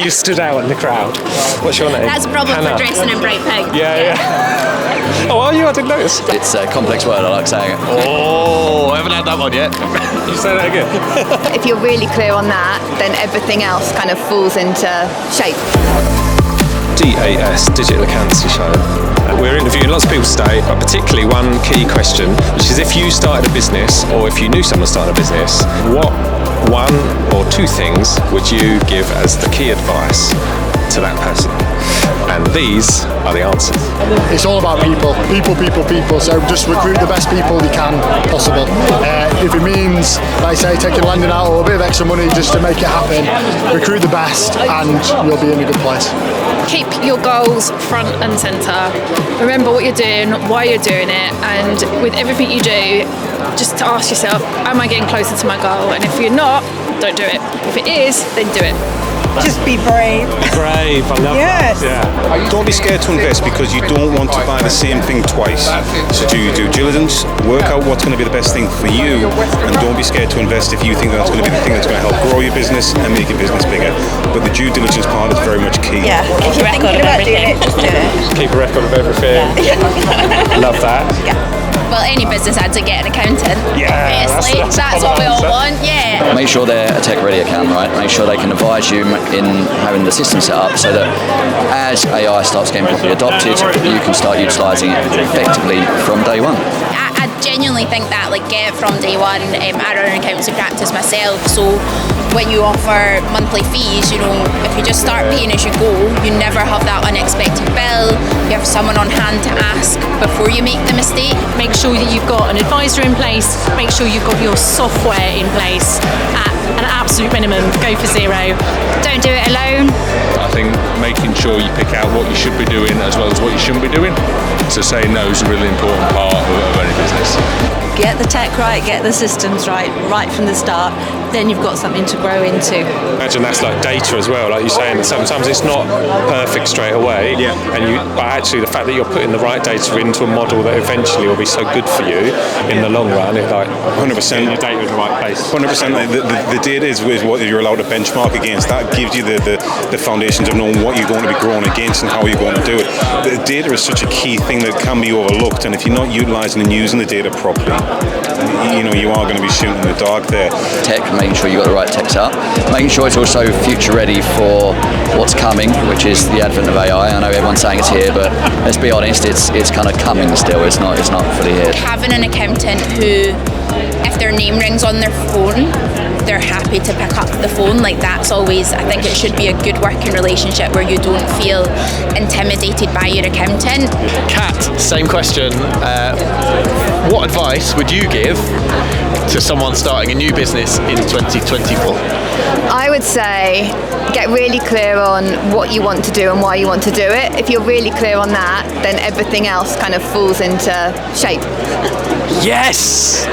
you stood out in the crowd? What's your name? That's a problem Hannah. for dressing in bright pink. Yeah. Oh, are you? I didn't notice. It's a complex word, I like saying it. Oh, I haven't had that one yet. You say that again. If you're really clear on that, then everything else kind of falls into shape. DAS, Digital Accountancy Show. We're interviewing lots of people today, but particularly one key question, which is if you started a business, or if you knew someone started a business, what one or two things would you give as the key advice to that person? And these are the answers. It's all about people. So just recruit the best people you can possible. If it means, like I say, taking landing out or a bit of extra money just to make it happen, recruit the best and you'll be in a good place. Keep your goals front and centre. Remember what you're doing, why you're doing it, and with everything you do, just to ask yourself, am I getting closer to my goal? And if you're not, don't do it. If it is, then do it. Just be brave. Brave, I love Yes. that. Yeah. Don't be scared to invest because you don't want to buy the same thing twice. So do your due diligence, work out what's going to be the best thing for you, and don't be scared to invest if you think that's going to be the thing that's going to help grow your business and make your business bigger. But the due diligence part is very much key. Yeah, if you're thinking about doing it, just do it. Keep a record of everything. Love that. Well, any business had to get an accountant. Yeah, Obviously, that's what we all want. Yeah. Make sure they're a tech-ready accountant, right? Make sure they can advise you in having the system set up so that as AI starts getting properly adopted, you can start utilising it effectively from day one. I genuinely think that, like, get it from day one. I run an accountancy practice myself, so when you offer monthly fees, you know, if you just start paying as you go, you never have that unexpected bill. You have someone on hand to ask before you make the mistake. Make sure that you've got an advisor in place. Make sure you've got your software in place at an absolute minimum. Go for zero. Don't do it alone. I think making sure you pick out what you should be doing as well as what you shouldn't be doing. So saying no is a really important part of any business. Get the tech right, get the systems right from the start, then you've got something to grow into. Imagine that's like data as well, like you're saying, sometimes it's not perfect straight away, but actually the fact that you're putting the right data into a model that eventually will be so good for you in the long run, it's like 100%. your data in the right place. 100%. The data is what you're allowed to benchmark against. That gives you the foundations of knowing what you're going to be growing against and how you're going to do it. The data is such a key thing that can be overlooked, and if you're not utilising and using the data properly, you are going to be shooting in the dark there. Tech, making sure you've got the right tech set up, making sure it's also future ready for what's coming, which is the advent of AI. I know everyone's saying it's here, but let's be honest, it's kind of coming still. It's not fully here. Having an accountant who, if their name rings on their phone, they're happy to pick up the phone. Like, that's always, I think it should be a good working relationship where you don't feel intimidated by your accountant. Kat, same question. What advice would you give to someone starting a new business in 2024? I would say get really clear on what you want to do and why you want to do it. If you're really clear on that, then everything else kind of falls into shape. Yes!